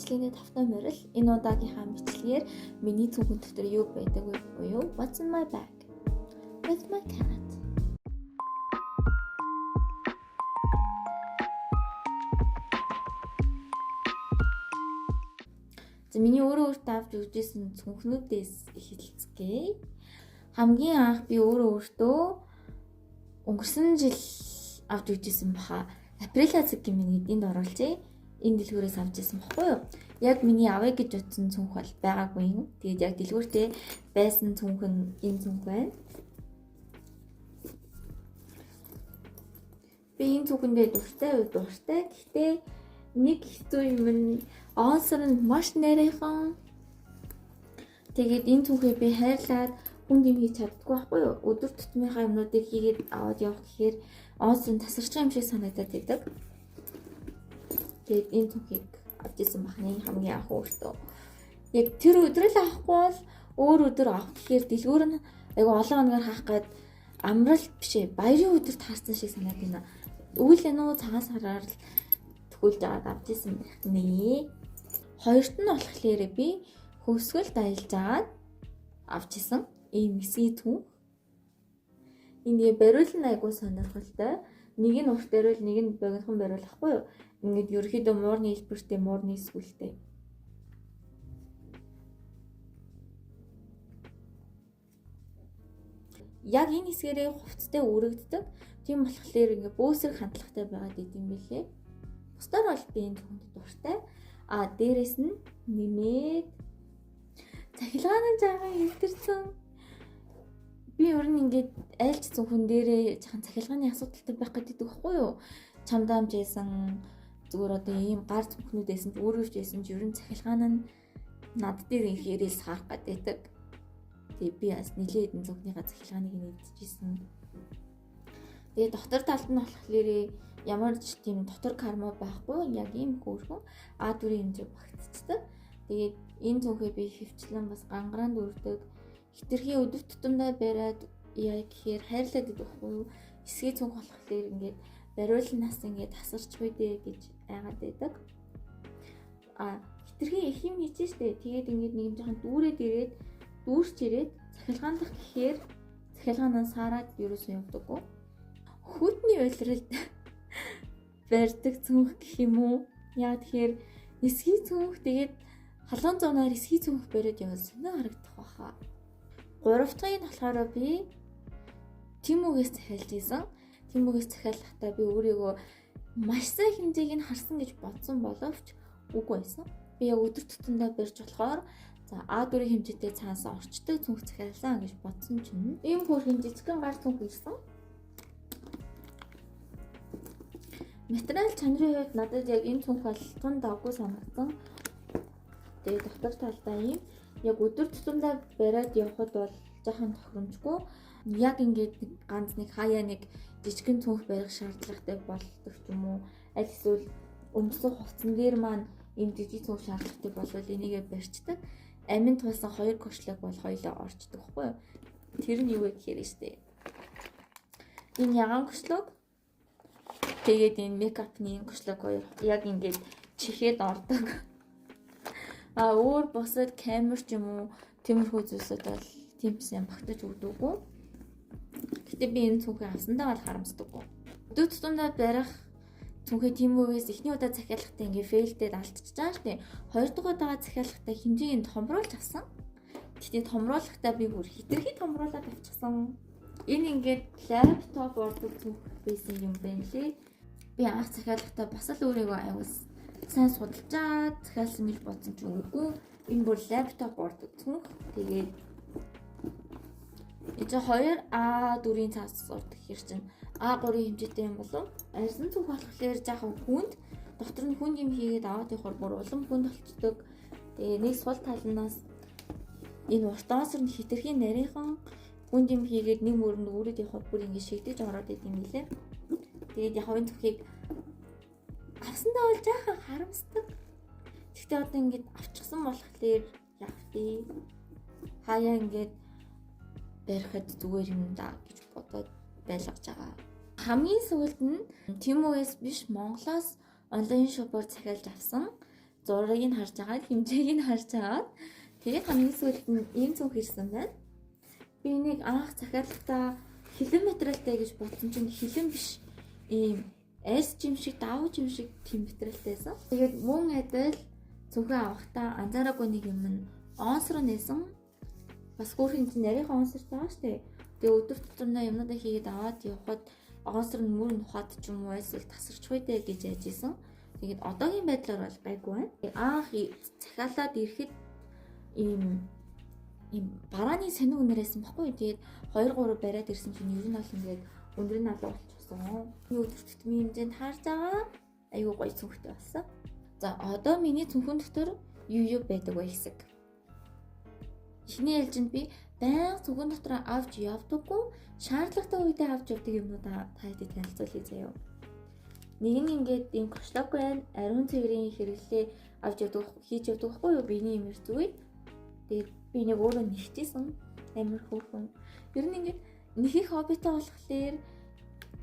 бичлэгийн тавтай морил энэ удаагийнхаа бичлэгээр миний цүнхэн дотор юу байдаг вэ буюу What's in my bag with my cat. Миний өөртөө авч үзсэн цүнхнүүдээс эхэлцгээе. Хамгийн анх би өөртөө өнгөрсөн жил авч үзсэн баха. Априла цагийн миний энд оруулжээ. Энэ дэлгүүрээс авч ирсэн баггүй юу? Яг миний авъя гэж утсан цүнх бол байгаагүй юм. Тэгээд яг дэлгүүртээ байсан цүнх нь энэ цүнх байна. Би энэ цүнхэндээ дуртай. Гэхдээ нэг хэцүү юм нь онцор нь маш нэрийнхэн. Тэгээд энэ цүнхээ би хайрлаад хүнд юм хийж чаддаггүй байхгүй юу? Өдөр тутмынхаа юмнуудыг хийгээд аваад явах гэхээр онцор нь тасарч байгаа юм шиг санагдаад байдаг. Тэгээд энэ цүнхийг авч ирсэн бахны хамгийн анх өөртөө. Яг тэр өдөр л авахгүй бол өөр өдөр авах гэхээр дэлгүүр нь айгу олон хоногор хаах гээд амралт бишээ баярын өдөр таарсан шиг санаад байна. Үйл энэ цагаан сараар л төгөлж аваад авч ирсэн байх нэ. Хоёрт нь болохоор би хөвсгөл даялж аваад авч ирсэн. Ийм эсгий цүнх. Энд бариул нь айгу сонирхолтой. Нэг нь урт бариул, нэг нь богинохон бариул ахгүй юу? Ингээд ерөөхдөө муурны хэлбэртэй, муурны сүлтэй. Яг энэ хэсгээрээ хувцастай өргөддөг. Тийм болохоор ингээд бөөсрөх хандлагатай байгаад идэм билээ. Бусдаар бол би энэ цүнхэнд дуртай. Дээрэс нь нэмээд цахилгааны жаахан илтэрсэн. Би ер нь ингээд айлч цүнхэн дээрээ жаахан цахилгааны асуудалтай байх гэдэг байхгүй юу? Чамдаа амжсэн зүгээр одоо ийм гар цүнхнүүдээс нь өөрөвч байсан ч ер нь цахилгаан нь над дээр ирэхээрээс харах гэдэг. Тэгээ би бас нэлээд энэ цүнхнийхаа цахилгааныг нэгдэжсэн. Тэгээ дотор талд нь болохоор ямар ч тийм дотор карма байхгүй яг ийм хөөрхөн А4-ийн хэмжээ багтцдаг. Тэгээд энэ цүнхээ би хөвчлэн бас гангаран дүүрдэг. Хитрхи өдөр тутамдаа бариад яа гэхээр хайрлаад идэх байхгүй юу? Эсгий цүнх болохоор ингээд бариулнаас ингээд тасарч байдэ гэж айгаад байдаг. Хитрхи их юм хийж штэ. Тэгээд ингээд нэг юм жоохон дүүрч ирээд цахилгаан дах гэхээр цахилгаанаа саарад ерөөсөө явдаггүй. Хүйтний уйлралд барьдаг цүнх гэх юм уу? Яа тэгэхээр эсгий цүнх тэгээд халуун зуунаар эсгий цүнх бариад явал сонио харагдах байхаа. Гурав дахь нь болохоор би Тимүгээс захиалж ийсэн. Тимүгээс захиалахдаа би өөрийгөө маш сайн хэмжээг нь харсан гэж бодсон боловч үгүй байсан. Би яг өдөр тутамдаа барьж болохоор А4 хэмжээтэй цаанаас орчдөг цүнх захиалсан гэж бодсон чинь ийм хөөрхөн жижигхэн гар цүнх ирсэн. Материал чанарын хувьд надад яг энэ цүнх бол тун давгүй санагдсан. Тэгээд дотор талдаа ийм яг өдөр тутамдаа бариад явхад бол жоохон тохиромжгүй. Яг ингээд ганц нэг хаяа нэг жижигэн цүнх барих шаардлагатай болдог ч юм уу. Аль эсвэл өмсөх хувцсан дээр маань энэ жижиг цүнх шаардлагатай болвол энийгээ барьцдаг. Амин тулсан 2 кошлог бол хоёлоо орчдөг байхгүй юу? Тэр нь юу вэ гэхээр штэ. Энэ ягаан кошлог. Тэгээд энэ мейкапны энэ кошлог хоёр яг ингээд чихээд ордог. Өөр бусад камер ч юм уу тиймэрхүү зүйлсүүд бол тийм сайн багтаж өгдөггүй. Гэтэ би энэ цүнхээ авсандаа бол харамсдаггүй. Өдөр тутамдаа барих цүнхээ Тимүгээс эхний удаа захиалгахдаа ингээ фейлдээд алдчихж байгаа штеп. Хоёр дахь удаага захиалгахдаа хэмжээг нь томруулж авсан. Гэтэ томруулахдаа би бүр хитрхи томруулаад авчихсан. Энэ ингээд лаптоп ордог цүнх байсан юм байна лээ. Би анх захиалгахдаа бас л өөрийгөө аюулс сайн судалжаад захиалсан гэж бодсон ч үгүй. Энэ бүр лаптоп ордог цүнх. Тэгээд энэ 2 А4-ийн цаас ордог хэр чинь А3-ийн хэмжээтэй юм болов. Арьсан цүнх болохоор жаахан хүнд дотор нь хүнд юм хийгээд аваад явахаар бүр улам хүнд болцдог. Тэгээ нэг сул талнаас энэ урт онцор нь хитрхийн нарийнхан хүнд юм хийгээд нэг мөрөнд өрөөд явахад бүр ингэ шигдэж ороод идэм билээ. Тэгээд яг энэ цүнхийг авсандаа бол жаахан харамсдаг. Гэхдээ одоо ингэж авчихсан болохоор явтыг хаяа ингэж барихад зүгээр юм да гэж бодоод байлгаж байгаа. Хамгийн сүүлд нь Тимүгээс биш Монголоос онлайн шопоор захиалж авсан зургийг нь харж байгаа, хэмжээг нь харж байгаа. Тэгээд хамгийн сүүлд нь ийм цүнх ирсэн байна. Би энийг анх захиалгатаа хилэн материалтай гэж бодсон чинь хилэн биш. Ийм S жим шиг, давж юм шиг тийм материалтайсан. Тэгээд мөн адил цүнхээ авахтаа анзаараагүй нэг юм нь онс руу нээсэн. Бас хөөрхөн чинь нарийнхан онсорч байгаа штэ. Тэгээ өдөр тутамдаа юмнуудаа хийгээд аваад явхад онс руу мөр нухад ч юм уу эсвэл тасарч хуйдэ гэж яаж исэн. Тэгээд одоогийн байдлаар бол гайгүй байна. Анх захиалаад ирэхэд ийм барааны сонин өнөрөөсөн баггүй. Тэгээд 2-3 бариад ирсэн чинь ер нь бол ингээд өндөр нь алга болчихсон. Би өдөр тутмын хэмжээнд харж байгаа. Айгуу гоё цүнхтэй болсон. За одоо миний цүнхэн дотор юу байдаг вэ хэсэг. Эхний ээлжинд би баян цүнхэн дотор авч явдаггүй. Шаардлагатай үедээ авч явдаг юмнуудаа та хэдий танилцуулъя заяа. Нэг нь ингээд ийм кошлог байна. Ариун цэврийн хэрэглээ авч явдаг, хийж явдаг байхгүй юу? Биений имэр зүгт. Тэгээд би нэг өөрөө нэгчээсэн. Амар хөөрхөн. Ер нь ингээд нэхих хоббитой болохоор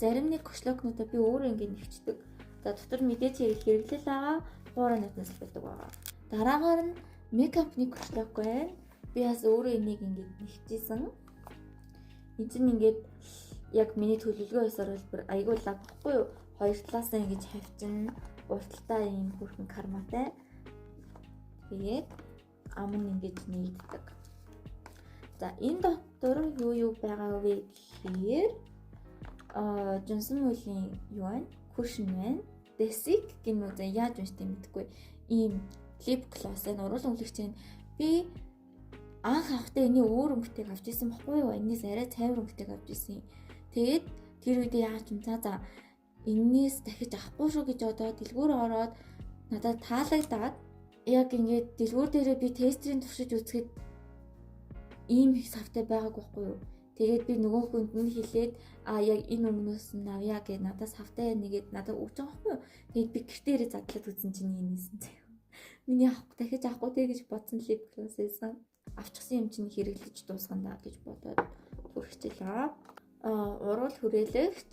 зарим нэг кошлогнуудаа би өөрөө ингээд нэгчдэг. За дотор мэдээж хэрэглэл байгаа. Хуурай нутнаас болдог байгаа. Дараагаар нь мейкапны кошлог байна. Би бас өөрөө энийг ингээд нэгчээсэн. Энд чинь ингээд яг миний төлөвлөгөө ёсоор бол айгүй лаг баггүй юу? Хоёр талаасаа ингэж хавчин, урталтаа ийм хүрхэн карматай. Тэгээд ам нь ингэж нэгддэг. За энэ дотор юу байгаа вэ гэхээр Johnson Wooling юу вэ? Cushion байна. Desig гэнэ үү яаж уншдаг мэдэхгүй. Ийм lip gloss энэ уруулан өвлөгч би анх авахдаа энийг өөр өнгөтэйг авч ирсэн баггүй юу? Энээс арай цайвар өнгөтэйг авч ирсэн. Тэгээд тэр үед яаж юм за энээс дахиж авахгүй шүү гэж одоо дэлгүүр ороод надад таалагдаад яг ингээд дэлгүүр дээрээ би тестрийн туршиж үзэхэд ийм их савтай байгаагүй байхгүй юу? Тэгээд би нөгөө хүнд нь хэлээд яг энэ өнгнөөс нь авъя гэж надад савтай нэгээд надад өгч байгаа байхгүй юу? Тэгээд би гэртээ ирээ задлаад үзсэн чинь энэсэн заяа. Миний дахиж авахгүй те гэж бодсон lip gloss байсан. Авчихсан юм чинь хэрэглэж дуусгана гэж бодоод хүрхчихлээ. Уруул хүрээлэгч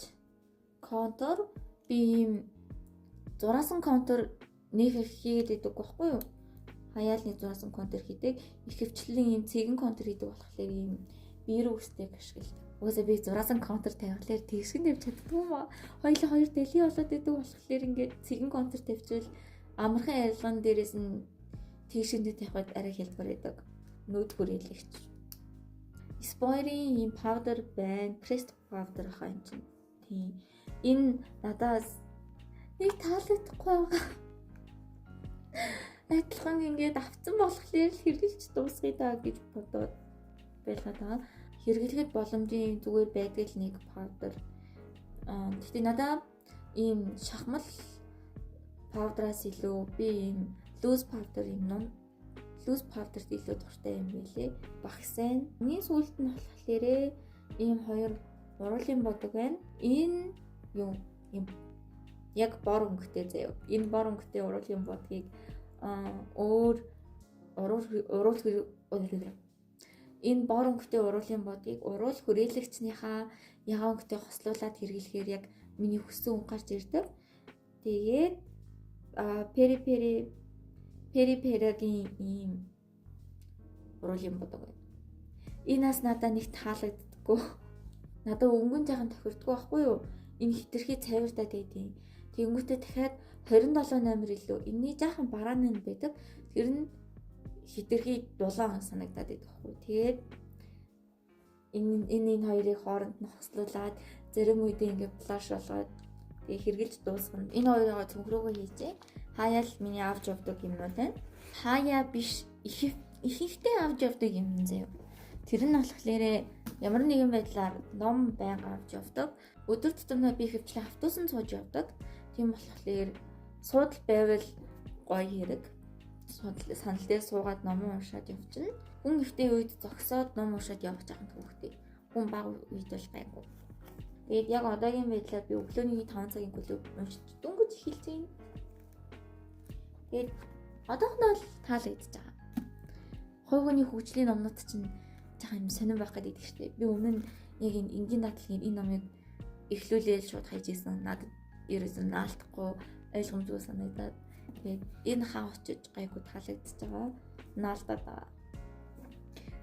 контур би ийм зураасан контур нэг хийгээд идэг байхгүй юу? Хаяалны зураасан контур хийдэг. Ихэвчлэн ийм цэгэн контур хийдэг болохоор ийм биерүү үстэй ашигладаг. Угаасаа би зураасан контур тавихлаар тэгшин тавьж чаддгүй юм аа. Хоёулаа хоёр дэлхий болоод идэг болохоор ингээд цэгэн контур тавьчихвал амархан ярилган дээрээс нь тэгшиндээ тавихад арай хялбар байдаг. Нүд хүрээлэгч. Spoiry ийм powder байна. Pressed powder хаа юм чинь. Тийм. Энэ надаас нэг таалагдахгүй байгаа. Адилхан ингээд авцсан болохоор хэрэглэж дуусгая даа гэж бодоод байлаа даа. Хэрэглэхэд боломжийн зүгээр байдаг нэг powder. Гэхдээ надад ийм шахмал powder-аас илүү би ийм loose powder юм. Loose powder-т илүү дуртай юм билээ. Багсан. Миний сүүлд нь болохоор ийм хоёр уруулын бодог байна. Энэ юу юм яг бор өнгөтэй заяа. Энэ бор өнгөтэй уруулын бодгийг өөр энэ бор өнгөтэй уруулын бодгийг уруул хүрээлэгчнийхаа ягаан өнгөтэй хослуулаад хэрэглэхээр яг миний хүссэн өнгө гарч ирдэг. Тэгээд Peri-Peri-гийн ийм уруулын бодог байна. Энэс надад нэг таалагддаггүй. Надад өнгөн жаахан тохирдгүй байхгүй юу? Энэ хитрхи цайвартаад байдیں۔ Тэгэнгүүтээ дахиад 27 номер илүү. Энэний жаахан барааны нь байдаг. Тэр нь хитрхи дулаан санагдаад байдаг байхгүй юу? Тэгээд энэ хоёрыг хооронд нь хослуулад зарим үедээ ингээд флаш болгоод тэгээ хэрглэж дуусгана. Энэ хоёроо цөнхрөөгөө хийжээ. Хаяал миний авч явдаг юмнууд байна. Хаяа биш ихэнхдээ авч явдаг юм заяа. Тэр нь болохоор ямар нэгэн байдлаар ном байнга авч явдаг. Өдөр тутамдаа би хөвчлэн автобусан сууж явдаг. Тийм болохоор суудал байвал гоё хэрэг. Санал дээр суугаад ном уншаад явчихна. Хүн ихтэй үед зогсоод ном уншаад явах жахан төвхтэй. Хүн бага үед бол гайгүй. Тэгээд яг одоогийн байдлаар би өглөөний 5 цагийн клуб уншиж дөнгөж эхэлж байна. Тэгээд одоохондоо л таалагдж байгаа. Хойгооны хөгжлийн номнууд чинь жаахан юм сонирн байх гэдэг шүү дээ. Би өмнө нь яг энэ энгийн дадлын энэ номыг эхлүүлээл шууд хайж исэн. Надад ерөөсөн наалтахгүй ойлгомжгүй санагдаад Тэгээд энэ хаа очиж гайгүй таалагдчихж байгаа. Наалдаад байгаа.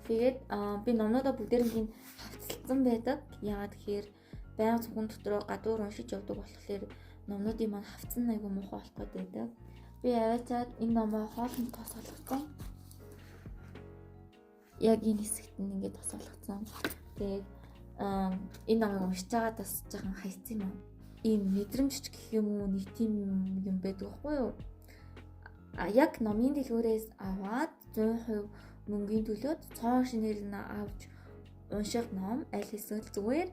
Тэгээд би номнуудаа бүгдээрээ хавцалцсан байдаг. Яагаад тэгэхээр байнга зөвхөн дотроо гадуур уншиж явдаг болохоор номнуудын маань хавцсан айгүй муухай болох гээд байдаг. Би аваачаад энэ номоо хоолнд тосгоолгосон. Яг энэ хэсэгт нь ингээд тосгоолгосон. Тэгээд энэ номыг уншиж байгаа тас жоохон хайцсан юм. Ийм мэдрэмж гэх юм уу нэг тийм юм байдаг байхгүй юу? Яг номын дэлгүүрээс аваад 100% мөнгөний төлөөд цоо шинээр нь авч унших ном аль эсвэл зүгээр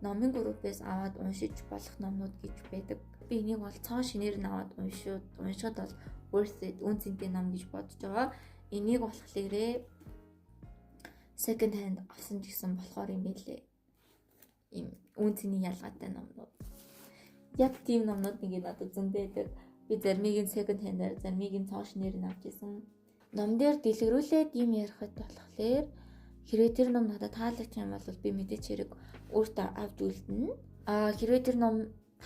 номын группээс аваад уншиж болох номнууд гэж байдаг. Би энийг бол цоо шинээр нь аваад уншихад бол worth it үн цэнтэй ном гэж бодож байгаа. Энийг болохлээрээ second hand авсан гэсэн болохоор юм байлээ. Ийм үн цэний ялгаатай номнууд. Яг тийм номнууд нэгээд надад зөндөө байдаг. Би заримыг нь second hand-аар, заримыг нь цоо шинээр нь авч ирсэн. Ном дээр дэлгэрүүлээд юм ярихад болохоор хэрвээ тэр ном надад таалагдчих юм бол би мэдээч хэрэг өөртөө авч үлдэнэ. Хэрвээ тэр ном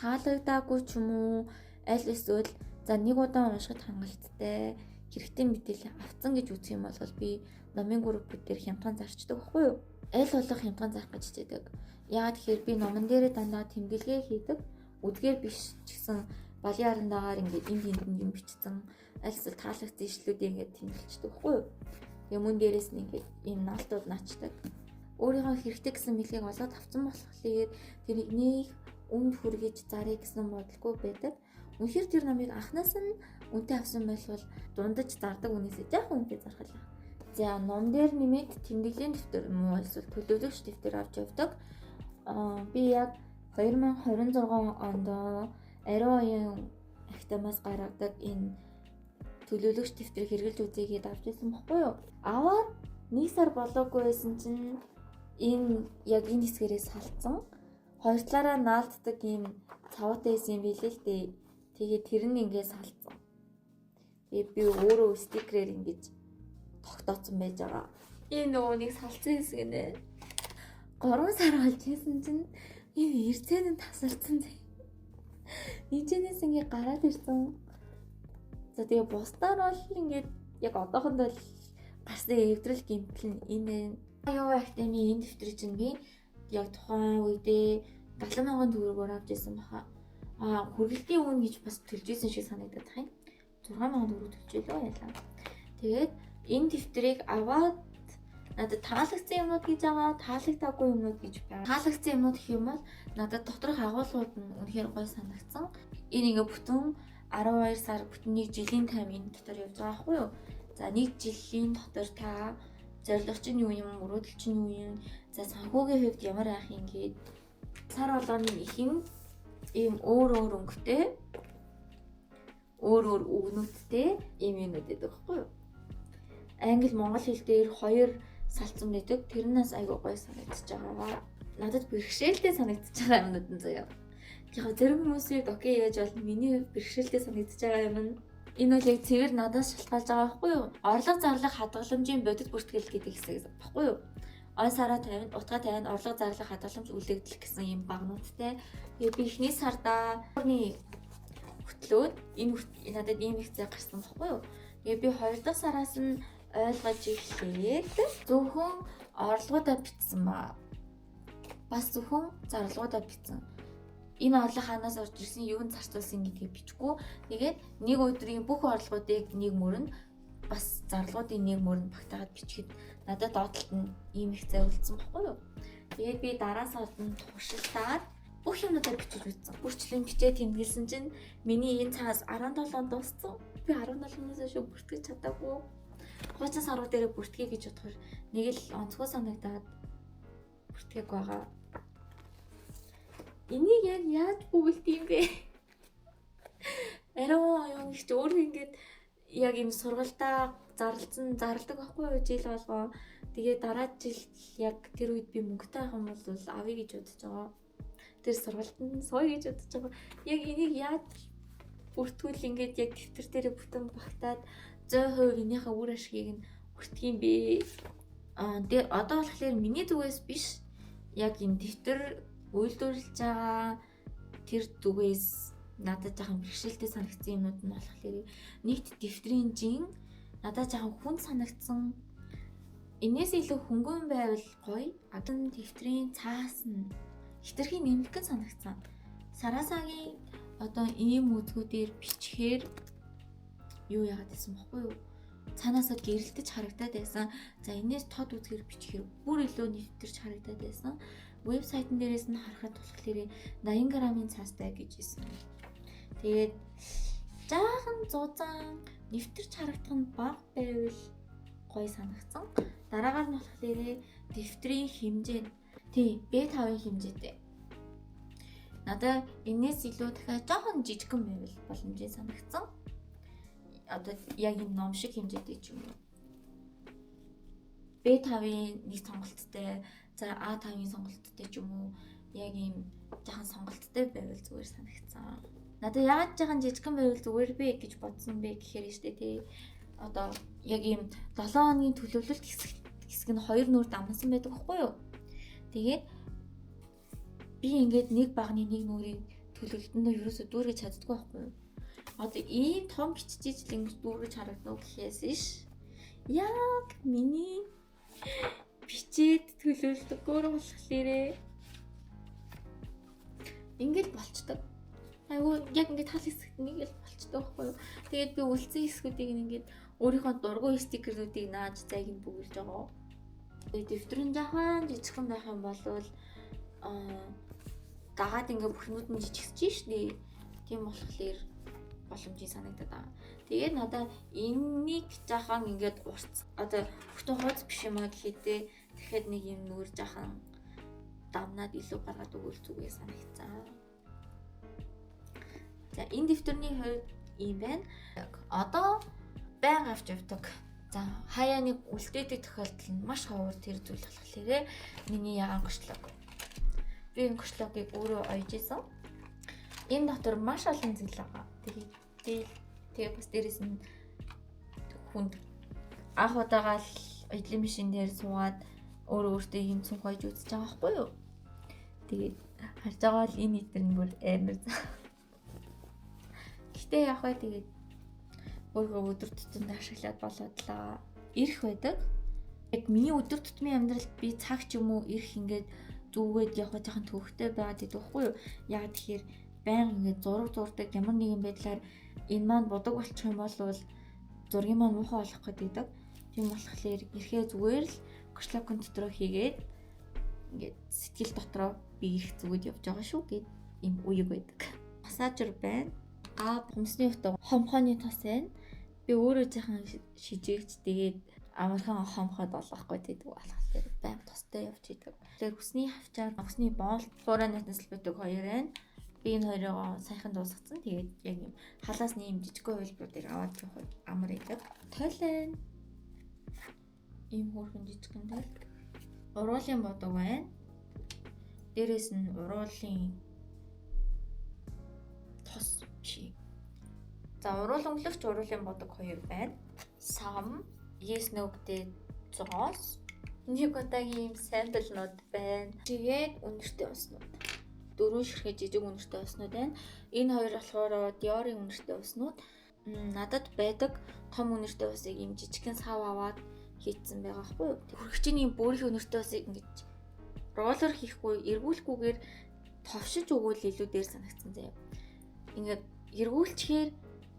таалагдаагүй ч юм уу аль эсвэл за нэг удаа уншихад хангалттай хэрэгтэй мэдээлэл авцсан гэж үзэх юм бол би номын группүүд дээр хямдхан зарчдаг байхгүй юу? Аль болох хямдхан зарах гэж хичээдэг. Яагаад тэгэхээр би номон дээрээ дандаа тэмдэглэгээ хийдэг. Үдгээр биш ч гэсэн балын арандагаар ингээд энд юм бичсэн аль эсвэл таалагдсан ишлүүдээ ингээд тэмдэглэждэг байхгүй юу? Тэгээ мөн дээрээс нь ингээд ийм наалтууд наачдаг. Өөрийнхөө хэрэгтэй гэсэн мэлгийг олоод авсан болохоор тэр нэг өмнө хүргэж зарыг гэсэн бодлого байдаг. Үнэхээр тэр номыг анханаас нь үнтэй авсан байлбал дундаж зардаг үнээсээ жоохон үнэтэй зархал. За ном дээр нэмээд тэмдэглэлийн дэвтэр муу эсвэл төлөвлөгч дэвтэр авч явдаг. Би яг 2026 онд ариун оюун ахтамаас гаргадаг энэ төлөвлөгч дэвтрийг хэрэгжилж үзье авч ирсэн баггүй юу? Аваад нэг сар болоогүй байсан чинь энэ яг энэ хэсгээрээ салцсан. Хоёр талаараа наалддаг ийм цаваатай байсан юм билээ л дээ. Тэгээд тэр нь ингээд салцсан. Тэгээд би өөрөө стикерээр ингэж тогтооцсон байж байгаа. Энэ нөгөө нэг салцсан хэсэг нэ. 3 сар болж байсан чинь энэ эрцэн нь тасарсан зэ. Нийцэнээс ингээд гараад ирсэн. За тэгээ бусдаар бол ингээд яг одоохондоо гарсан эвдрэл гэмтэл нь энэ юу актами энэ дэвтрийг чинь би яг тухайн үедээ 70,000 төгрөгөөр авч ирсэн баха. Хүргэлтийн үн гэж бас төлж исэн шиг санагдаад байна. 6,000 төгрөг төлж байлаа ялаа. Тэгээд энэ дэвтрийг аваад надад таалагдсан юмнууд гэж байгаа, таалагдаагүй юмнууд гэж байна. Таалагдсан юмнууд гэх юм бол надад доторх агуулгууд нь үнэхээр гоё санагдсан. Энэ ингээ бүтэн 12 сар бүтэн 1 жилийн таймын дотор явж байгаа байхгүй юу? За 1 жилийн дотор та зорилго чинь юу юм, мөрөөдөл чинь юу юм? За санхүүгийн хувьд ямар ах юм гээд сар болгоны ихэнд ийм өөр өнгөтэй өөр үгнүүдтэй ийм юмнууд байдаг байхгүй юу? Англи монгол хэл дээр хоёр салцсан байдаг. Тэрнээс айгүй гоё санагдчихж байгаа. Надад бэрхшээлтэй санагдчихж байгаа юмнууд нь заяа. Яг зарим хүмүүсийг окей яаж бол миний бэрхшээлтэй санагдчихж байгаа юм нь энэ бол яг цэвэр надаас шалтгаалж байгаа байхгүй юу? Орлого зарлах хадгаламжийн бодит бүртгэл гэдэг хэсэг баггүй юу? Он сараа 50, утга 50, орлого зарлах хадгаламж үлдэгдэл гэсэн юм багнуудтай. Тэгээд би эхний сарда хөтлөөд энэ надад ийм их зэг гарсан баггүй юу? Тэгээд би 2 дахь сараас нь ойлгож эхлээд зөвхөн орлогоодоо бичсэн ба. Бас зөвхөн зарлгуудаа бичсэн. Энэ орлого ханаас орж ирсэн, юунд зарцуулсан гэдгийг бичихгүй. Тэгээд нэг өдрийн бүх орлогуудыг нэг мөрөнд бас зарлгуудын нэг мөрөнд багтаагаад бичихэд надад доотлолт нь ийм их зай үлдсэн баггүй юу. Тэгээд би дараа сард нь туршилтаар бүх юмудаа бичиж үзсэн. Бүрчлэн бичээ тэмдэглэсэн чинь миний энэ цагаас 17 дууссан. Би 17-наас шүү бүртгэж чадаагүй. 30 сарууд дээр бүртгий гэж бодохоор нэг л онцгой санагдаад бүртгээг байгаа. Энийг яг яаж бүгэлт юм бэ? Ариун оюун гэж өөрөө ингэж яг юм сургалтаа зарладаг байхгүй юу жил болгоо. Тэгээ дараа жил яг тэр үед би мөнгөтэй авах юм бол авъя гэж бодож байгаа. Тэр сургалтанд сууя гэж бодож байгаа. Яг энийг яаж бүртгүүл ингэж яг дэвтэр дээр бүтэн багтаад 100% энийхээ үр ашгийг нь хүртэх юм бэ. Тэгээ одоо болохоор миний зүгээс биш. Яг энэ дэвтэр үйлдвэрлэж байгаа тэр зүгээс надад жоохон бэрхшээлтэй санагдсан юмнууд нь болохоор нийт дифтринжийн надад жоохон хүн санагдсан. Энээс илүү хөнгөн байвал гоё. Адан дифтрийн цаас нь хитрхийн нэмэлтэн санагдсан. Сарасагийн одоо ийм үзгүүдээр бичгээр юу яагаад гэсэн бохоггүй юу? Цаанаасаа гэрэлтэж харагдаад байсан. За энэс тод үзгээр бичгээр бүр илүү нэвтэрч харагдаад байсан. Вебсайтн дээрээс нь харахад болохоор 80 грамын цаастай гэж хэлсэн. Тэгээд жаахан зузаан нэвтэрч харагдах нь бага байвал гоё санагдсан. Дараагаар нь болохоор дифтрийн хэмжээ. Тий, B5-ын хэмжээтэй. Надад энэс илүү дахиад жоохон жижигхэн байвал боломжтой санагдсан. Одоо яг энэ ном шиг хэмжээтэй ч юм уу. B5-ын нэг сонголттой, за A5-ын сонголттой ч юм уу, яг ийм жоохон сонголттой байвал зүгээр санагдсан. Надад яагаад жоохон жижигхэн байвал зүгээр бэ гэж бодсон бэ гэхээр штэ тий. Одоо яг ийм 7 хоногийн төлөвлөлт хэсэг нь 2 нүрд амнасан байдаг байхгүй юу? Тэгээд би ингээд нэг багны нэг нүрийн төлөвлөлтөндөө ерөөсөө дүүргэж чаддгүй байхгүй юу? Одоо ийм том бичиж л ингэж дүүргэж харагдана уу гэхээс иш. Яг миний бичээд төлөвлөлтгөөр болохоор ингээд болчдөг. Айгу яг ингээд тал хэсэгт нэг л болчдөг байхгүй юу? Тэгээд би үлдсэн хэсгүүдийг ингээд өөрийнхөө дургүй стикерүүдийг нааж зайг нь бүгэлж байгаа. Тэгээд дэвтрэн жаахан жижигхэн байх юм бол дагаад ингээд бүхнүүд нь жижигсэж шнэ. Тийм болохоор боломжтой санагдаад байгаа. Тэгээд надад энэнийг жаахан ингээд урц одоо бүхтэн хооц биш юм аа гэхээдээ тэгэхэд нэг юм нүур жаахан дамнаад илүү гаргаад өгвөл зүгээр санагцсан. За энэ дэвтэрний хувьд ийм байна. Одоо байнга авч явдаг. За хаяа нэг үлдээдэг тохиолдол нь маш ховор тэр зүйл болохоор миний ягаан гочлог. Би энэ гочлогийг өөрөө ойж исэн. Энэ дотор маш олон зүйл байгаа. Тэгээд бас дээрэс нь хүнд анх удаага л эдлийн машин дээр суугаад өөртөө юм цүнх ойж үзэж байгаа байхгүй юу? Тэгээд харж байгаа л энэ итэр нь бүр амар. Гэтэ яг хаа тэгээд өөрөө өдөр тутамд ашиглаад болоодлаа. Ирэх байдаг. Яг миний өдөр тутмын амьдралд би цаг ч юм уу ирэх ингээд зүгээд явах жоохон төвхтэй байгаад байдаг байхгүй юу? Яг тэгэхээр байнга ингээд зураг зурдаг ямар нэгэн байдлаар энэ маань будаг болчих юм бол зургийн маань муухай болох гэдэг. Тийм болохоор ирэхээ зүгээр л гочлокон дотроо хийгээд ингээд сэтгэл дотроо би ирэх зүгүүд явж байгаа шүү гэд ийм үеиг байдаг. Массажер байна. Хумсны утга хомхооны тос байна. Би өөрөө жаахан шижээгч тэгээд амархан хомхоод болохгүй гэдэг болохоор байнга тостой явж идэг. Тэгэхээр хүсний хавчаар хүсний боол фуураа натнас байдаг хоёр байна. Би энэ хоёроо сайхан дуусгацсан. Тэгээд яг юм халаас нэм жижигхэн хувилбаруудыг аваад явах амар идэг. Тойлын ийм хөөрхөн жижигхэн тойл. Уруулын бодог байна. Дээрээс нь уруулын тос чи. За уруулан өнгөлөгч уруулын бодог хоёр байна. Сам, yes no-тэй зоос. Нэг удаагийн самплнууд байна. Тэгээд үнэртэй уснууд. 4 ширхэг жижиг үнэртэй уснууд байна. Энэ хоёр болохоор Dior-ын үнэртэй уснууд. Надад байдаг том үнэртэй усыг юм жижигхэн сав аваад хийцэн байгаа хгүй юу. Хүрхчний бүрийн үнэртэй усыг ингэж роллер хийхгүй эргүүлэхгүйгээр товшиж өгвөл илүү дээр санагдсан заяа. Ингээд эргүүлчихээр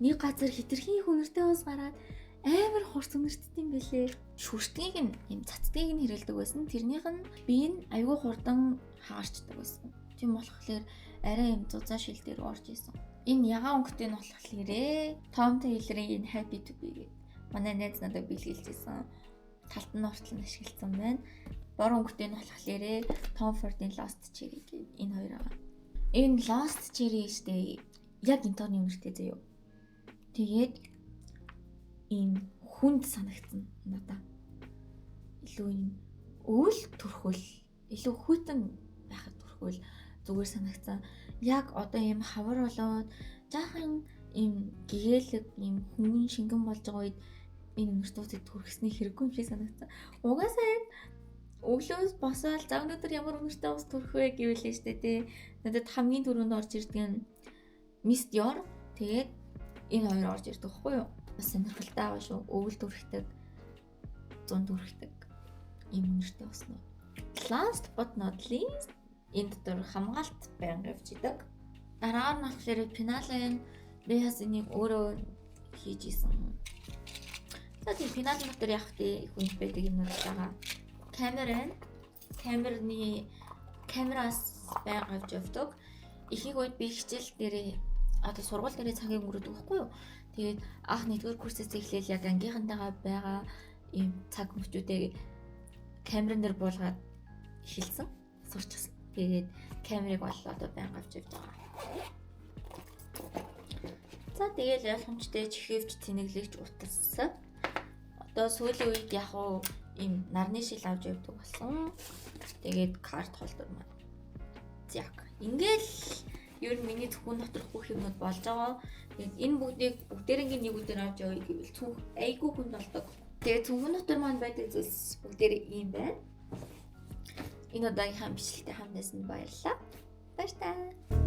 нэг газар хитрхийн үнэртэй ус гараад амар хурц үнэртдэг юм бэлээ. Шүртгийг нь юм цацдгийг нь хэрэлдэг байсан. Тэрнийх нь би нь айгүй хурдан хаагаарчдаг байсан. Тийм болохоор арай юм зузаан шил дээр орж исэн. Энэ ягаан өнгөтэй нь болохоор Tom Taylor-ийн Happy to Be гэдэг манай найз надад бэлгэлжсэн. Талд нь ортол нь ашигласан байна. Бор өнгөтэй нь болохоор Tom Ford-ийн Lost Cherry гэдэг энэ хоёр байгаа. Энэ Lost Cherry штэ яг энэ тооны үнэртэй заяа. Тэгээд ийм хүнд санагдсан надаа. Илүү юм өвөл төрхөл, илүү хүйтэн байхад төрхөл зүгээр санагдсан. Яг одоо ийм хавар болоод жаахан ийм гэгээлэг ийм хүмүүн шингэн болж байгаа үед энэ үнэртүүцийг төрхсний хэрэггүй юм шиг санагдсан. Угаасаа яг өглөөс босоод за өнөөдөр ямар үнэртэй ус төрөх вэ гэвэл штэ тий. Надад хамгийн түрүүнд орж ирдэг нь Мистер тэгээд энэ хоёр орж ирдэг байхгүй юу? Бас сонирхолтой байгаа шүү. Өвөл дүрхдэг, зун дүрхдэг юм нэртэй басна. Last but not least энэ дотор хамгаалт байнга явж идэг. Дараа нь болохоор пеналын би бас энийг өөрөө хийж исэн. За тийм пеналын дотор яг их хүнд байдаг юмнууд байгаа. Камераас байнга явж явдаг. Ихийг үед би хичээл дээрээ одоо сургууль дээрээ цагийг өнгөрөөдөг байхгүй юу? Тэгээд анх нэгдүгээр курсээс эхлээл яг ангийнхантайгаа байгаа ийм цаг мөчүүдээ камерын дээр буулгаад эхэлсэн, сурчсан. Тэгээд камерыг бол одоо байнга авч явж байгаа. За тэгээд ойлгомжтой чихэвч тэнэглэгч утас. Одоо сүүлийн үед яг уу ийм нарны шил авч явдаг болсон. Тэгээд карт холдор маань. Яг ингээл ер нь миний зөвхөн доторх бүх юмнууд болж байгаа. Тэгээд энэ бүгдээрээ нэг үгээр авч явъя гэвэл цүнх айгүй хүнд болдог. Тэгээд зөвхөн дотор маань байдаг зүйлс бүгдээрээ ийм байна. Энэ удаагийн бичлэгтэй хамтнаас нь баярлалаа. Баярлалаа.